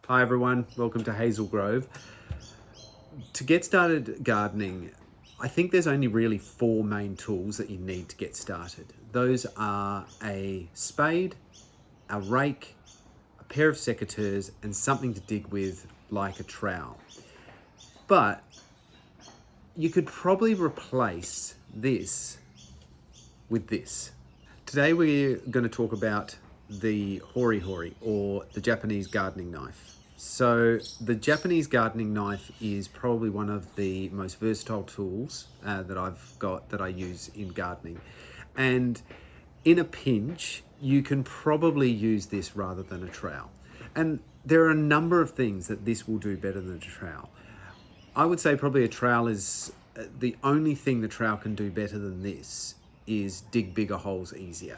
Hi everyone, welcome to Hazel Grove. To get started gardening, I think there's only really four main tools that you need to get started. Those are a spade, a rake, a pair of secateurs, and something to dig with like a trowel. But you could probably replace this with this. Today we're going to talk about the Hori Hori, or the Japanese gardening knife. So the Japanese gardening knife is probably one of the most versatile tools that I've got that I use in gardening. And in a pinch, you can probably use this rather than a trowel. And there are a number of things that this will do better than a trowel. I would say probably a trowel is the only thing the trowel can do better than this is dig bigger holes easier.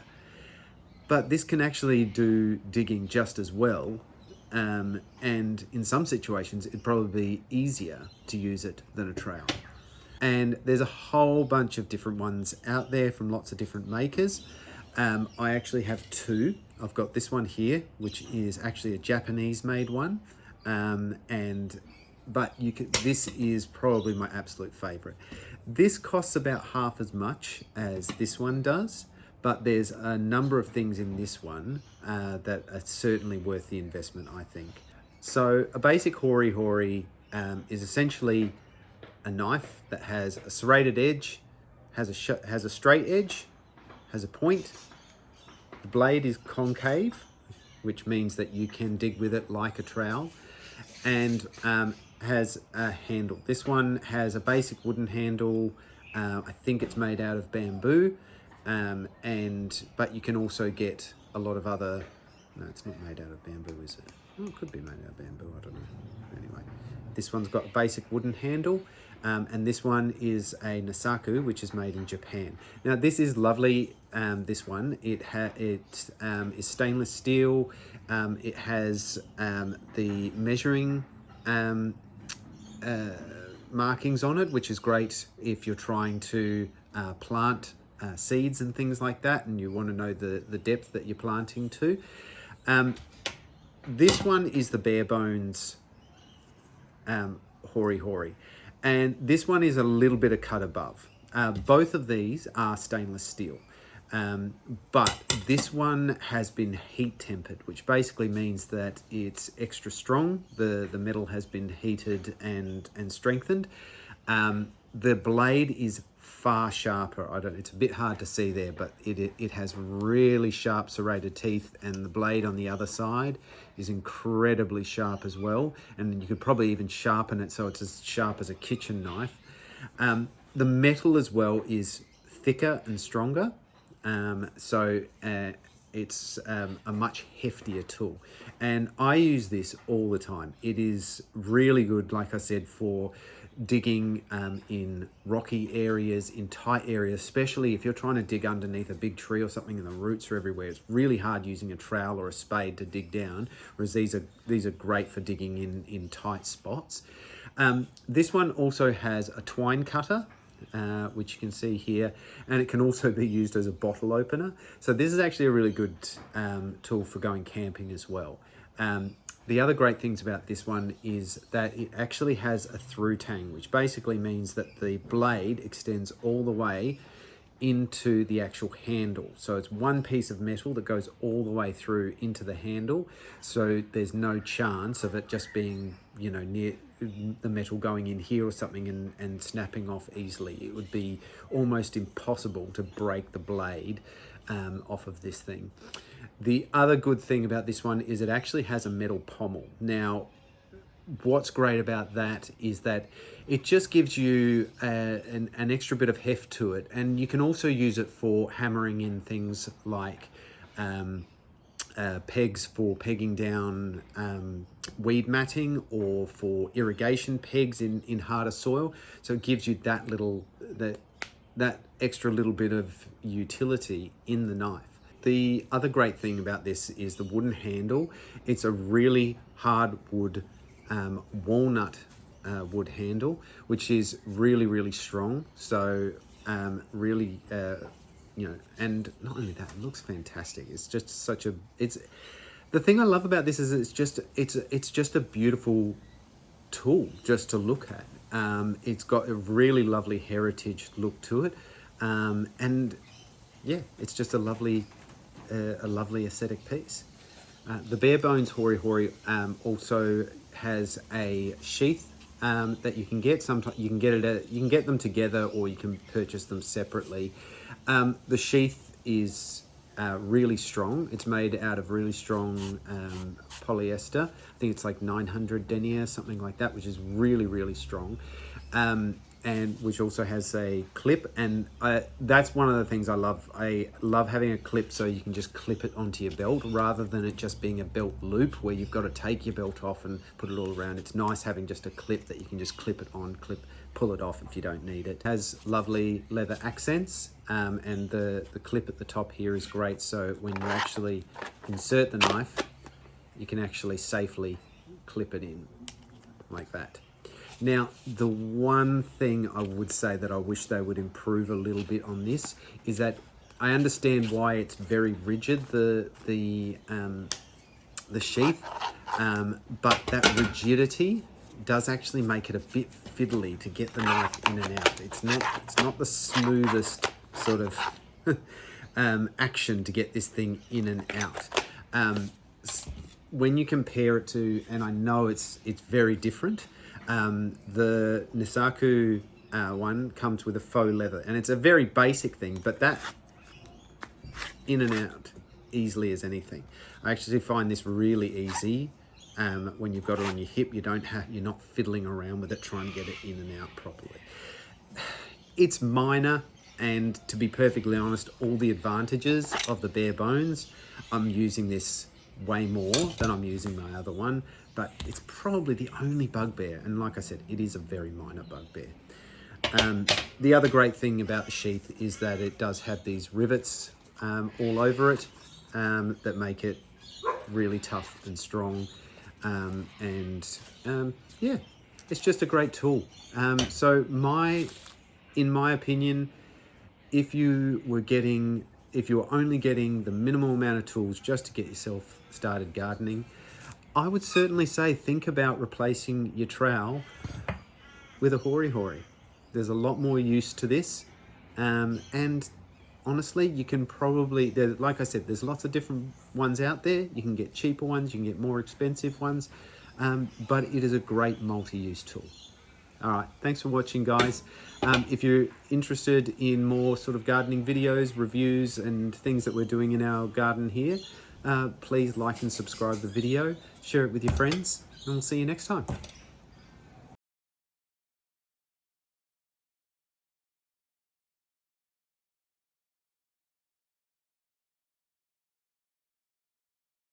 But this can actually do digging just as well. And in some situations, it'd probably be easier to use it than a trowel. And there's a whole bunch of different ones out there from lots of different makers. I actually have two. I've got this one here, which is actually a Japanese made one. This is probably my absolute favorite. This costs about half as much as this one does, but there's a number of things in this one that are certainly worth the investment, I think. So a basic Hori Hori is essentially a knife that has a serrated edge, has a straight edge, has a point. The blade is concave, which means that you can dig with it like a trowel, and has a handle. This one has a basic wooden handle. I think it's made out of bamboo, but you can also get a lot of other. No, it's not made out of bamboo, is it? Oh, it could be made out of bamboo. I don't know. Anyway, this one's got a basic wooden handle. And this one is a Nasaku, which is made in Japan. Now this is lovely. This one, it is stainless steel. It has the measuring markings on it, which is great if you're trying to plant seeds and things like that, and you want to know the depth that you're planting to. This one is the Barebones Hori Hori. And this one is a little bit of cut above. Both of these are stainless steel, but this one has been heat tempered, which basically means that it's extra strong. The metal has been heated and strengthened. The blade is far sharper. It's a bit hard to see there, but it has really sharp serrated teeth, and the blade on the other side is incredibly sharp as well. And you could probably even sharpen it so it's as sharp as a kitchen knife. The metal as well is thicker and stronger, so it's a much heftier tool. And I use this all the time. It is really good, like I said, for digging in rocky areas, in tight areas, especially if you're trying to dig underneath a big tree or something and the roots are everywhere. It's really hard using a trowel or a spade to dig down, whereas these are great for digging in tight spots. This one also has a twine cutter, which you can see here, and it can also be used as a bottle opener. So this is actually a really good tool for going camping as well. The other great things about this one is that it actually has a through tang, which basically means that the blade extends all the way into the actual handle. So it's one piece of metal that goes all the way through into the handle. So there's no chance of it just being, near the metal going in here or something and snapping off easily. It would be almost impossible to break the blade off of this thing. The other good thing about this one is it actually has a metal pommel. Now, what's great about that is that it just gives you an extra bit of heft to it, and you can also use it for hammering in things like pegs for pegging down weed matting, or for irrigation pegs in harder soil. So it gives you that extra little bit of utility in the knife. The other great thing about this is the wooden handle. It's a really hard wood, walnut wood handle, which is really, really strong. So and not only that, it looks fantastic. It's just The thing I love about this is it's just a beautiful tool just to look at. It's got a really lovely heritage look to it, and yeah, it's just a lovely aesthetic piece. The Barebones Hori Hori also has a sheath that you can get. Sometimes you can get them together, or you can purchase them separately. The sheath is really strong. It's made out of really strong polyester. I think it's like 900 denier, something like that, which is really, really strong. And which also has a clip, and that's one of the things I love. I love having a clip so you can just clip it onto your belt rather than it just being a belt loop where you've got to take your belt off and put it all around. It's nice having just a clip that you can just clip it on, pull it off if you don't need it. It has lovely leather accents, and the clip at the top here is great, so when you actually insert the knife, you can actually safely clip it in like that. Now, the one thing I would say that I wish they would improve a little bit on this is that I understand why it's very rigid, the sheath, but that rigidity does actually make it a bit fiddly to get the knife in and out. It's not the smoothest sort of action to get this thing in and out. When you compare it to, and I know it's very different. The Nisaku one comes with a faux leather, and it's a very basic thing, but that in and out easily as anything. I actually find this really easy when you've got it on your hip. You're not fiddling around with it trying to get it in and out properly. It's minor, and to be perfectly honest, all the advantages of the Barebones, I'm using this way more than I'm using my other one, but it's probably the only bugbear, and like I said, it is a very minor bugbear. The other great thing about the sheath is that it does have these rivets all over it that make it really tough and strong, yeah, it's just a great tool. So in my opinion, if you were only getting the minimal amount of tools just to get yourself started gardening, I would certainly say think about replacing your trowel with a Hori Hori. There's a lot more use to this, and honestly, you can probably, like I said, there's lots of different ones out there. You can get cheaper ones, you can get more expensive ones, but it is a great multi-use tool. All right, thanks for watching, guys. If you're interested in more sort of gardening videos, reviews, and things that we're doing in our garden here, please like and subscribe the video, share it with your friends, and we'll see you next time.